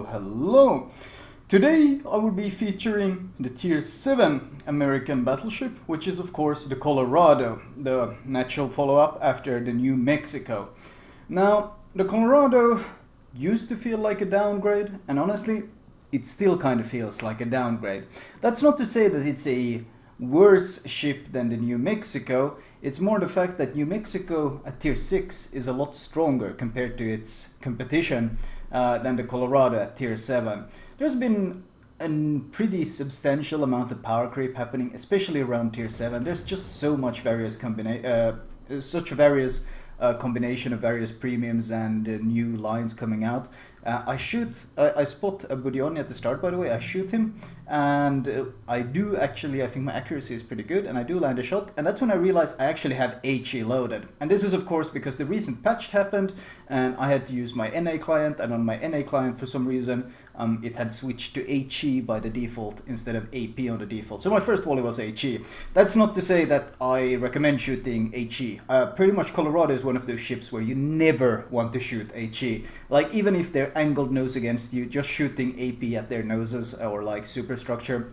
Hello! Today I will be featuring the Tier 7 American battleship, which is of course the Colorado, the natural follow-up after the New Mexico. Now, the Colorado used to feel like a downgrade, and honestly, it still kind of feels like a downgrade. That's not to say that it's a worse ship than the New Mexico. It's more the fact that New Mexico at Tier 6 is a lot stronger compared to its competition than the Colorado at Tier 7. There's been a pretty substantial amount of power creep happening, especially around Tier 7. There's just so much combination of various premiums and new lines coming out. I spot a Budioni at the start, by the way. I shoot him, and I think my accuracy is pretty good, and I do land a shot, and that's when I realize I actually have HE loaded. And this is of course because the recent patch happened, and I had to use my NA client, and on my NA client for some reason, it had switched to HE by the default instead of AP on the default. So my first volley was HE. That's not to say that I recommend shooting HE. Pretty much Colorado is one of those ships where you never want to shoot HE. Like, even if they're angled nose against you, just shooting AP at their noses or like superstructure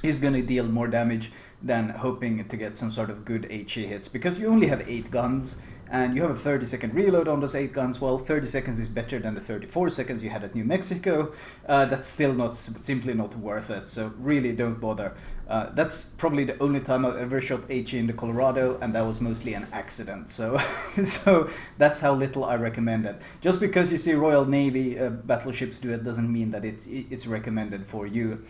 is gonna deal more damage than hoping to get some sort of good HE hits, because you only have 8 guns and you have a 30-second reload on those 8 guns. Well, 30 seconds is better than the 34 seconds you had at New Mexico. That's still simply not worth it, so really don't bother. That's probably the only time I've ever shot HE in the Colorado, and that was mostly an accident, so so that's how little I recommend it. Just because you see Royal Navy battleships do it doesn't mean that it's recommended for you.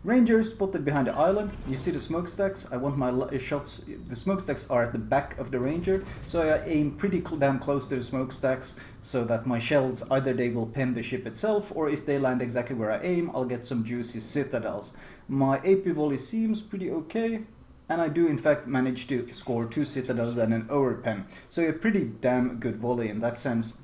Ranger spotted behind the island. You see the smokestacks. I want my shots. The smokestacks are at the back of the Ranger, so I aim pretty damn close to the smokestacks so that my shells, either they will pen the ship itself, or if they land exactly where I aim, I'll get some juicy citadels. My AP volley seems pretty okay, and I do in fact manage to score 2 citadels and an overpen. So a pretty damn good volley in that sense.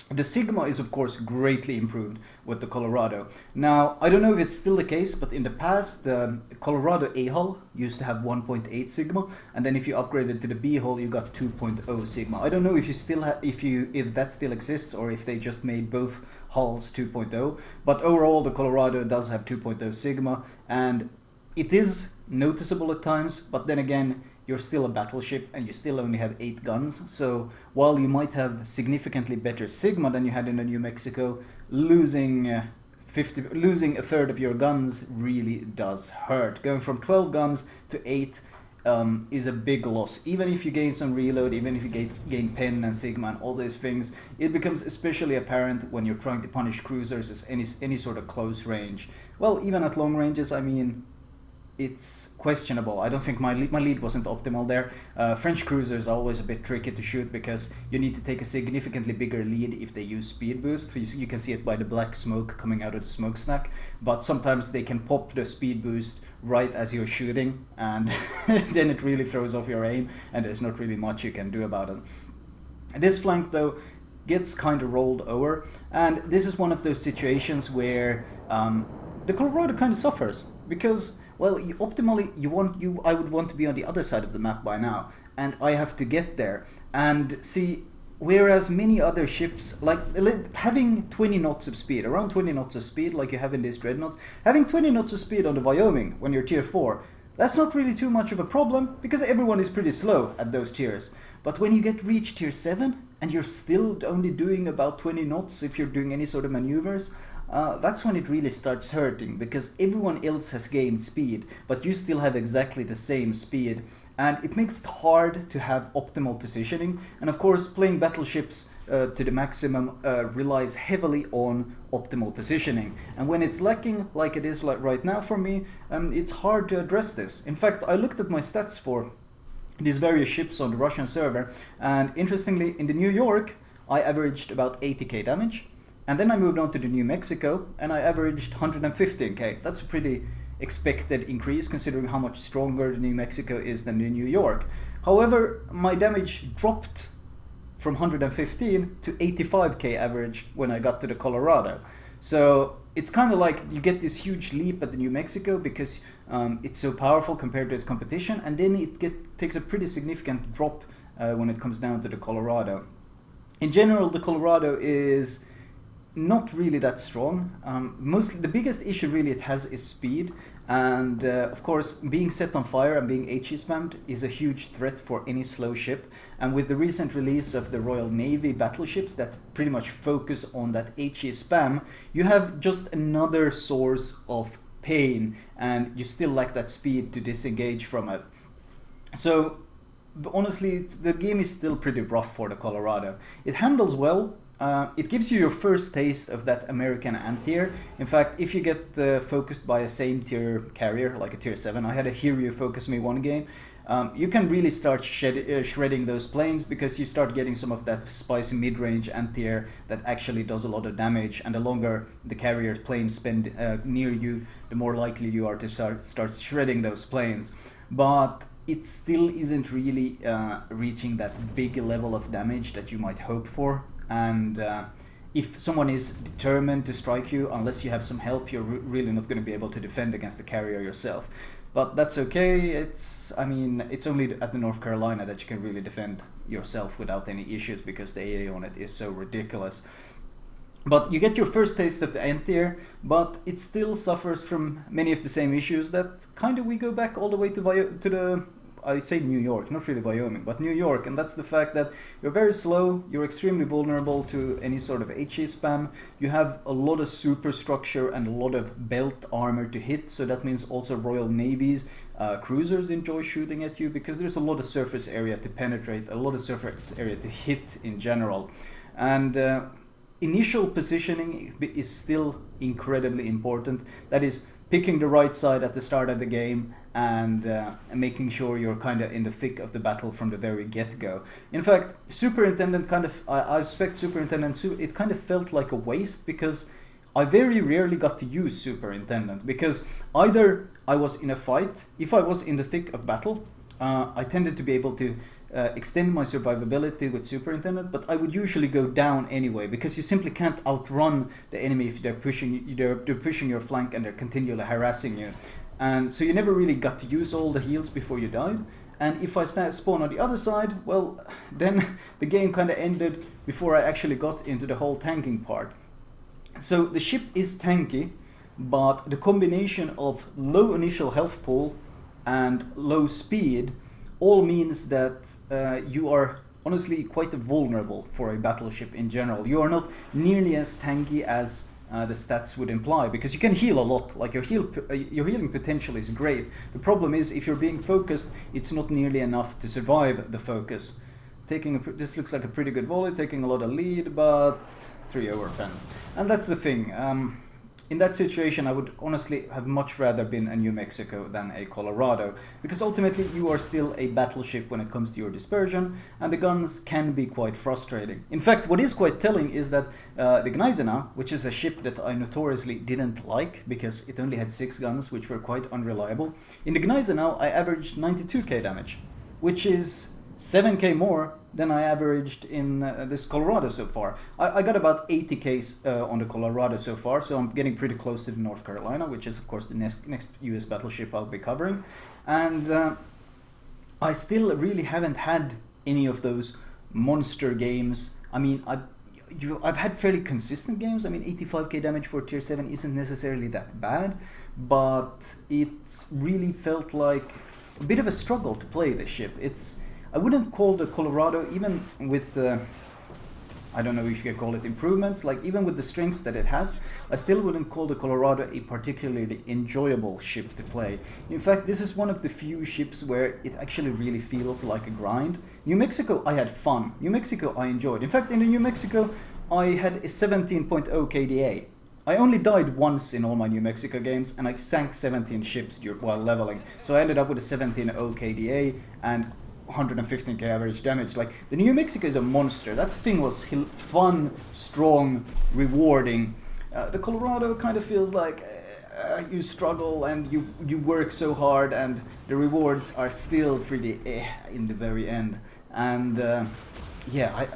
The Sigma is of course greatly improved with the Colorado. Now, I don't know if it's still the case, but in the past the Colorado A hull used to have 1.8 Sigma, and then if you upgraded to the B hull you got 2.0 Sigma. I don't know if you still if that still exists, or if they just made both hulls 2.0, but overall the Colorado does have 2.0 Sigma, and it is noticeable at times, but then again, you're still a battleship and you still only have 8 guns, so while you might have significantly better Sigma than you had in the New Mexico, losing a third of your guns really does hurt. Going from 12 guns to 8 is a big loss. Even if you gain some reload, even if you gain pen and Sigma and all these things, it becomes especially apparent when you're trying to punish cruisers as any sort of close range. Well, even at long ranges, I mean, it's questionable. I don't think my lead wasn't optimal there. French cruisers are always a bit tricky to shoot because you need to take a significantly bigger lead if they use speed boost. You can see it by the black smoke coming out of the smokestack, but sometimes they can pop the speed boost right as you're shooting, and then it really throws off your aim, and there's not really much you can do about it. This flank though gets kind of rolled over, and this is one of those situations where the Colorado kind of suffers, because, well, I would want to be on the other side of the map by now, and I have to get there. And see, whereas many other ships, like having 20 knots of speed, around 20 knots of speed like you have in these dreadnoughts, having 20 knots of speed on the Wyoming when you're tier 4, that's not really too much of a problem, because everyone is pretty slow at those tiers. But when you reach tier 7, and you're still only doing about 20 knots if you're doing any sort of maneuvers, that's when it really starts hurting, because everyone else has gained speed, but you still have exactly the same speed, and it makes it hard to have optimal positioning. And of course, playing battleships to the maximum relies heavily on optimal positioning, and when it's lacking like it is like right now for me, it's hard to address this. In fact, I looked at my stats for these various ships on the Russian server, and interestingly, in the New York I averaged about 80k damage. And then I moved on to the New Mexico, and I averaged 115k. That's a pretty expected increase considering how much stronger the New Mexico is than the New York. However, my damage dropped from 115 to 85k average when I got to the Colorado. So it's kind of like you get this huge leap at the New Mexico because it's so powerful compared to its competition, and then it takes a pretty significant drop when it comes down to the Colorado. In general, the Colorado is not really that strong. Mostly, the biggest issue really it has is speed, and of course, being set on fire and being HE spammed is a huge threat for any slow ship. And with the recent release of the Royal Navy battleships that pretty much focus on that HE spam, you have just another source of pain, and you still lack that speed to disengage from it. So honestly, the game is still pretty rough for the Colorado. It handles well. It gives you your first taste of that American anti-air. In fact, if you get focused by a same tier carrier, like a tier 7, I had a Hiryu focus me one game, you can really start shredding those planes, because you start getting some of that spicy mid-range anti-air that actually does a lot of damage, and the longer the carrier planes spend near you, the more likely you are to start shredding those planes. But it still isn't really reaching that big level of damage that you might hope for. And if someone is determined to strike you, unless you have some help, you're really not going to be able to defend against the carrier yourself. But that's okay. I mean, it's only at the North Carolina that you can really defend yourself without any issues, because the AA on it is so ridiculous. But you get your first taste of the anti-air, but it still suffers from many of the same issues that kind of we go back all the way to the, I'd say New York, not really Wyoming, but New York, and that's the fact that you're very slow, you're extremely vulnerable to any sort of HE spam, you have a lot of superstructure and a lot of belt armor to hit, so that means also Royal Navy's cruisers enjoy shooting at you, because there's a lot of surface area to penetrate, a lot of surface area to hit in general. And initial positioning is still incredibly important. That is, picking the right side at the start of the game, and making sure you're kind of in the thick of the battle from the very get-go. In fact, Superintendent I expect Superintendent, it kind of felt like a waste, because I very rarely got to use Superintendent, because either I was in a fight, if I was in the thick of battle, I tended to be able to extend my survivability with Superintendent, but I would usually go down anyway, because you simply can't outrun the enemy if they're pushing your flank and they're continually harassing you. And so you never really got to use all the heals before you died. And if I spawn on the other side, well, then the game kind of ended before I actually got into the whole tanking part. So the ship is tanky, but the combination of low initial health pool and low speed all means that you are honestly quite vulnerable for a battleship in general. You are not nearly as tanky as the stats would imply, because you can heal a lot. Like your healing potential is great. The problem is, if you're being focused, it's not nearly enough to survive the focus. This looks like a pretty good volley, taking a lot of lead, but 3 overfence. And that's the thing. In that situation, I would honestly have much rather been a New Mexico than a Colorado, because ultimately you are still a battleship when it comes to your dispersion, and the guns can be quite frustrating. In fact, what is quite telling is that the Gneisenau, which is a ship that I notoriously didn't like because it only had 6 guns, which were quite unreliable, in the Gneisenau I averaged 92k damage, which is 7k more than I averaged in this Colorado so far. I got about 80k on the Colorado so far, so I'm getting pretty close to the North Carolina, which is of course the next US battleship I'll be covering. And I still really haven't had any of those monster games. I mean, I've had fairly consistent games. I mean, 85k damage for tier 7 isn't necessarily that bad, but it's really felt like a bit of a struggle to play this ship. I wouldn't call the Colorado, even with I don't know if you can call it improvements, like even with the strengths that it has, I still wouldn't call the Colorado a particularly enjoyable ship to play. In fact, this is one of the few ships where it actually really feels like a grind. New Mexico, I had fun. New Mexico, I enjoyed. In fact, in the New Mexico, I had a 17.0 KDA. I only died once in all my New Mexico games, and I sank 17 ships while leveling. So I ended up with a 17.0 KDA and 115k average damage. Like, the New Mexico is a monster. That thing was fun, strong, rewarding. The Colorado kind of feels like you struggle and you work so hard, and the rewards are still pretty in the very end. And yeah,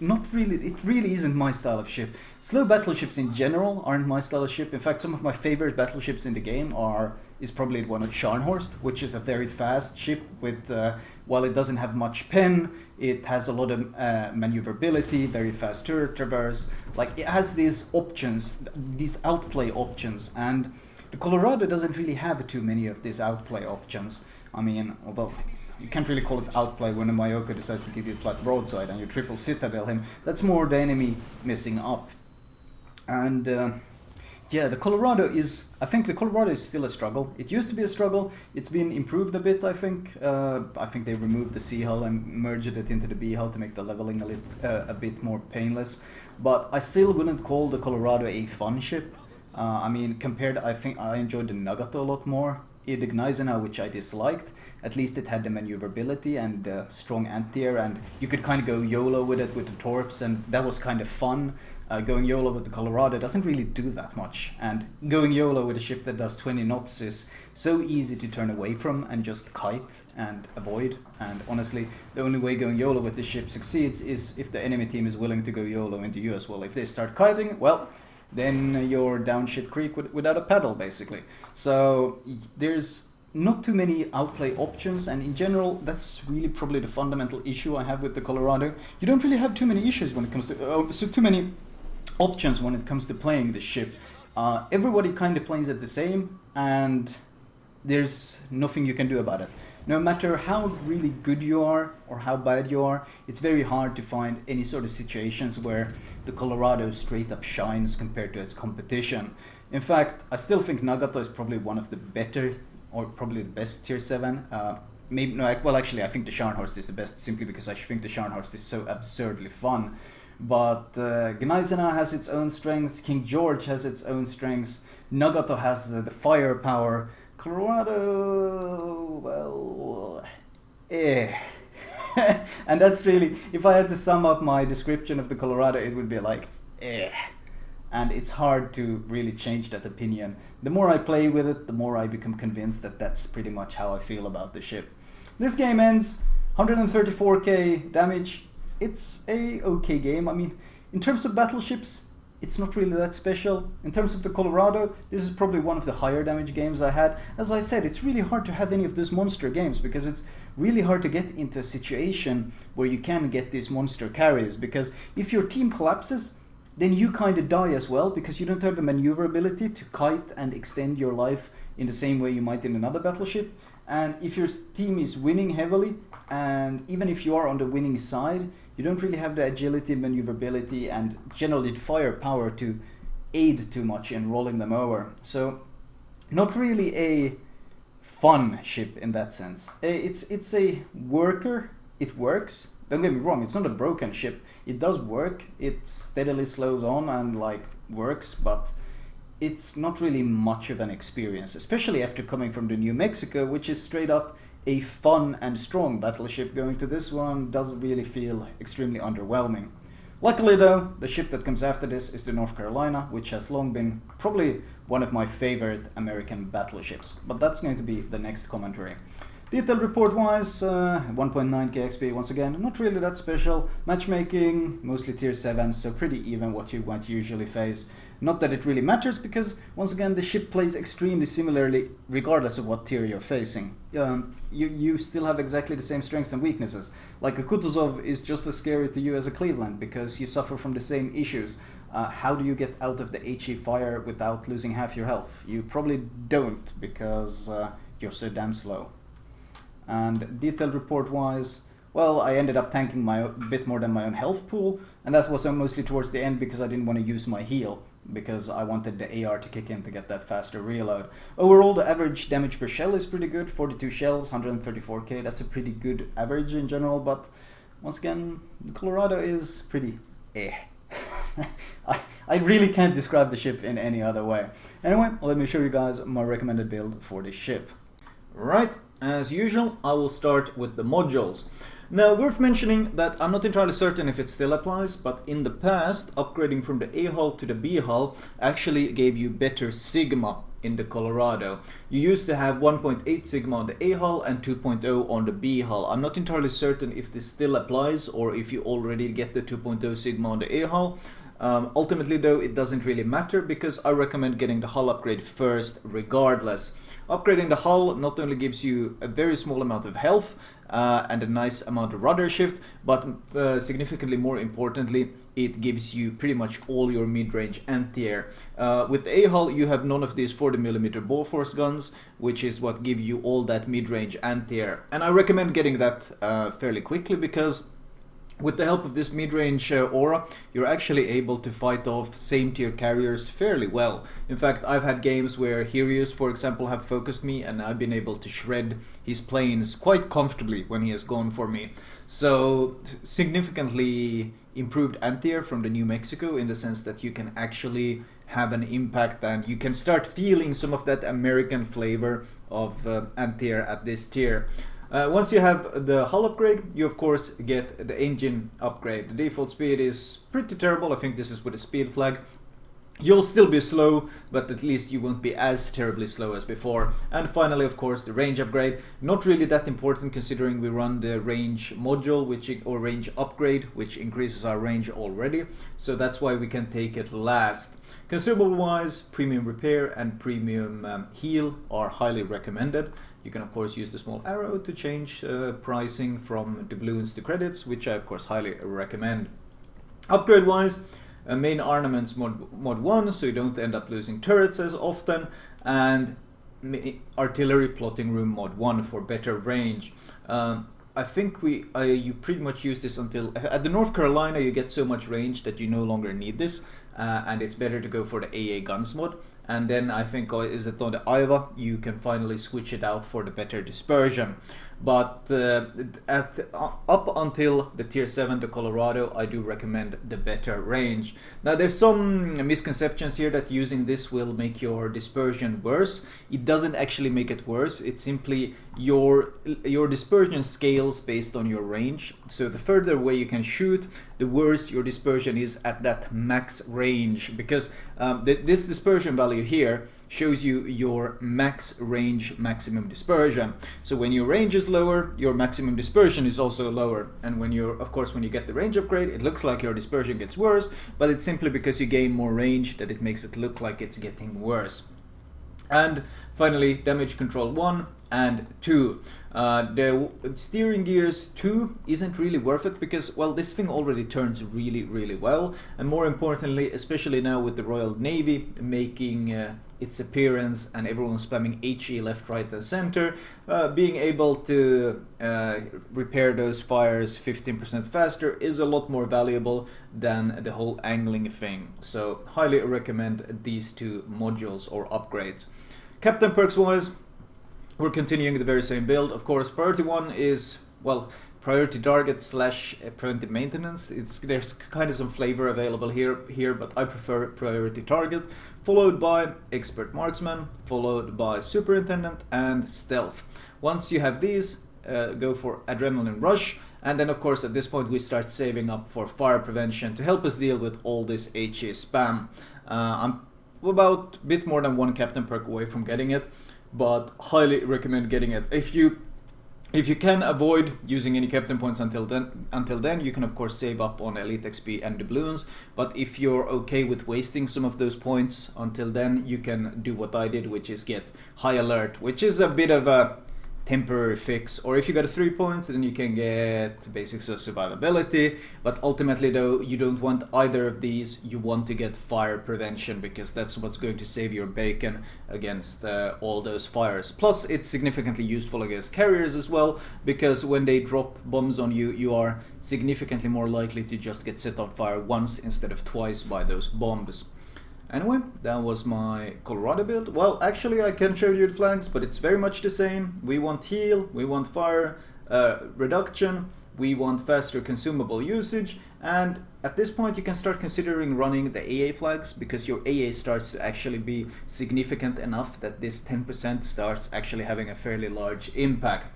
not really, it really isn't my style of ship. Slow battleships in general aren't my style of ship. In fact, some of my favorite battleships in the game is probably one of Scharnhorst, which is a very fast ship with, while it doesn't have much pen, it has a lot of maneuverability, very fast turret traverse. Like, it has these options, these outplay options, and the Colorado doesn't really have too many of these outplay options. I mean, although you can't really call it outplay when a Mayoko decides to give you a flat broadside and you triple citadel him. That's more the enemy messing up. And yeah, the Colorado is, I think the Colorado is still a struggle. It used to be a struggle. It's been improved a bit, I think. I think they removed the C hull and merged it into the B hull to make the leveling a bit more painless. But I still wouldn't call the Colorado a fun ship. I mean, compared, I think I enjoyed the Nagato a lot more. The Gneisenau, which I disliked, at least it had the maneuverability and strong anti-air, and you could kind of go YOLO with it with the torps, and that was kind of fun. Going YOLO with the Colorado doesn't really do that much, and going YOLO with a ship that does 20 knots is so easy to turn away from and just kite and avoid. And honestly, the only way going YOLO with this ship succeeds is if the enemy team is willing to go YOLO into you as well. If they start kiting, well, then you're down shit creek without a paddle, basically. So there's not too many outplay options, and in general, that's really probably the fundamental issue I have with the Colorado. You don't really have too many issues when it comes to, so too many options when it comes to playing this ship. Everybody kind of plays it the same, and there's nothing you can do about it. No matter how really good you are or how bad you are, it's very hard to find any sort of situations where the Colorado straight up shines compared to its competition. In fact, I still think Nagato is probably one of the better, or probably the best tier 7. Maybe no, well, actually I think the Scharnhorst is the best simply because I think the Scharnhorst is so absurdly fun. But Gneisenau has its own strengths, King George has its own strengths, Nagato has the firepower. Colorado, well, and that's really, if I had to sum up my description of the Colorado, it would be like, and it's hard to really change that opinion. The more I play with it, the more I become convinced that that's pretty much how I feel about the ship. This game ends, 134k damage. It's a okay game. I mean, in terms of battleships, it's not really that special. In terms of the Colorado, this is probably one of the higher damage games I had. As I said, it's really hard to have any of those monster games because it's really hard to get into a situation where you can get these monster carries, because if your team collapses, then you kind of die as well because you don't have the maneuverability to kite and extend your life in the same way you might in another battleship. And if your team is winning heavily, and even if you are on the winning side, you don't really have the agility, maneuverability, and generally firepower to aid too much in rolling them over. So, not really a fun ship in that sense. It's a worker. It works. Don't get me wrong. It's not a broken ship. It does work. It steadily slows on and like works, but it's not really much of an experience, especially after coming from the New Mexico, which is straight up a fun and strong battleship. Going to this one doesn't really feel extremely underwhelming. Luckily though, the ship that comes after this is the North Carolina, which has long been probably one of my favorite American battleships, but that's going to be the next commentary. Detailed report wise, 1.9k XP once again, not really that special. Matchmaking, mostly tier 7, so pretty even what you might usually face. Not that it really matters because, once again, the ship plays extremely similarly regardless of what tier you're facing. You still have exactly the same strengths and weaknesses. Like a Kutuzov is just as scary to you as a Cleveland because you suffer from the same issues. How do you get out of the HE fire without losing half your health? You probably don't because you're so damn slow. And detailed report wise, well, I ended up tanking a bit more than my own health pool, and that was mostly towards the end because I didn't want to use my heal, because I wanted the AR to kick in to get that faster reload. Overall, the average damage per shell is pretty good, 42 shells, 134k, that's a pretty good average in general, but once again, the Colorado is pretty I really can't describe the ship in any other way. Anyway, let me show you guys my recommended build for this ship. Right. As usual, I will start with the modules. Now, worth mentioning that I'm not entirely certain if it still applies, but in the past, upgrading from the A hull to the B hull actually gave you better Sigma in the Colorado. You used to have 1.8 sigma on the A hull and 2.0 on the B hull. I'm not entirely certain if this still applies or if you already get the 2.0 sigma on the A hull. Ultimately though, it doesn't really matter because I recommend getting the hull upgrade first regardless. Upgrading the hull not only gives you a very small amount of health and a nice amount of rudder shift, but significantly more importantly, it gives you pretty much all your mid-range anti-air. With the A-hull, you have none of these 40mm Bofors guns, which is what give you all that mid-range anti-air. And I recommend getting that fairly quickly because with the help of this mid-range aura, you're actually able to fight off same tier carriers fairly well. In fact, I've had games where Helios, for example, have focused me and I've been able to shred his planes quite comfortably when he has gone for me. So, significantly improved anti-air from the New Mexico in the sense that you can actually have an impact and you can start feeling some of that American flavor of anti-air at this tier. Once you have the hull upgrade, you of course get the engine upgrade. The default speed is pretty terrible. I think this is with a speed flag. You'll still be slow, but at least you won't be as terribly slow as before. And finally, of course, the range upgrade. Not really that important considering we run the range module or range upgrade, which increases our range already. So that's why we can take it last. Consumable wise, premium repair and premium heal are highly recommended. You can of course use the small arrow to change pricing from doubloons to credits, which I of course highly recommend. Upgrade wise, main armaments mod 1, so you don't end up losing turrets as often, and artillery plotting room mod 1 for better range. I think you pretty much use this until at the North Carolina you get so much range that you no longer need this, and it's better to go for the AA guns mod. And then I think is it on the Iowa you can finally switch it out for the better dispersion. But up until the tier 7, the Colorado, I do recommend the better range. Now there's some misconceptions here that using this will make your dispersion worse. It doesn't actually make it worse. It's simply your dispersion scales based on your range. So the further away you can shoot, the worse your dispersion is at that max range. Because this dispersion value here shows you your max range maximum dispersion. So when your range is lower, your maximum dispersion is also lower. And when when you get the range upgrade, it looks like your dispersion gets worse, but it's simply because you gain more range that it makes it look like it's getting worse. And finally, damage control 1 and 2. The steering gears 2 isn't really worth it because, well, this thing already turns really well. And more importantly, especially now with the Royal Navy making its appearance and everyone spamming HE left, right and center, being able to repair those fires 15% faster is a lot more valuable than the whole angling thing. So highly recommend these two modules or upgrades. Captain perks wise, we're continuing the very same build. Of course, priority 1 is, well, priority target slash preventive maintenance. There's kind of some flavor available here, but I prefer priority target, followed by expert marksman, followed by superintendent and stealth. Once you have these, go for adrenaline rush, and then of course at this point we start saving up for fire prevention to help us deal with all this HE spam. I'm about a bit more than 1 captain perk away from getting it, but highly recommend getting it. If you can avoid using any captain points until then, you can of course save up on elite XP and doubloons. But if you're okay with wasting some of those points until then, you can do what I did, which is get high alert, which is a bit of a temporary fix. Or if you got 3 points, then you can get basics of survivability. But ultimately though, you don't want either of these. You want to get fire prevention because that's what's going to save your bacon against all those fires. Plus it's significantly useful against carriers as well, because when they drop bombs on you, you are significantly more likely to just get set on fire once instead of twice by those bombs. Anyway, that was my Colorado build. Well, actually I can show you the flanks, but it's very much the same. We want heal, we want fire reduction, we want faster consumable usage, and at this point you can start considering running the AA flags because your AA starts to actually be significant enough that this 10% starts actually having a fairly large impact.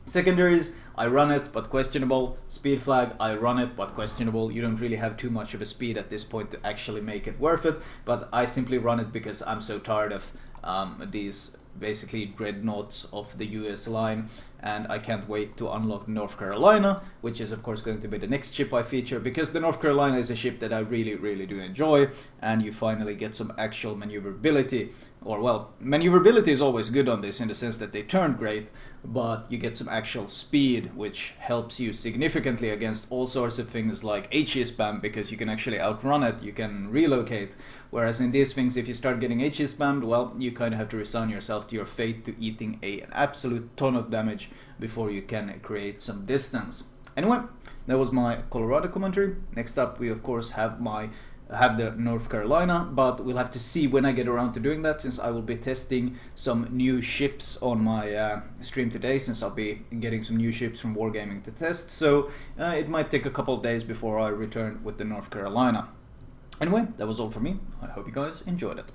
Secondaries, I run it, but questionable. Speed flag, I run it, but questionable. You don't really have too much of a speed at this point to actually make it worth it, but I simply run it because I'm so tired of these basically dreadnoughts of the US line, and I can't wait to unlock North Carolina, which is of course going to be the next ship I feature, because the North Carolina is a ship that I really do enjoy, and you finally get some actual maneuverability. Or well, maneuverability is always good on this in the sense that they turn great, but you get some actual speed, which helps you significantly against all sorts of things like HE spam, because you can actually outrun it, you can relocate. Whereas in these things, if you start getting HE spammed, well, you kind of have to resign yourself to your fate to eating an absolute ton of damage before you can create some distance. Anyway, that was my Colorado commentary. Next up, we of course have the North Carolina, but we'll have to see when I get around to doing that, since I will be testing some new ships on my stream today, since I'll be getting some new ships from Wargaming to test, so it might take a couple of days before I return with the North Carolina. Anyway, that was all for me. I hope you guys enjoyed it.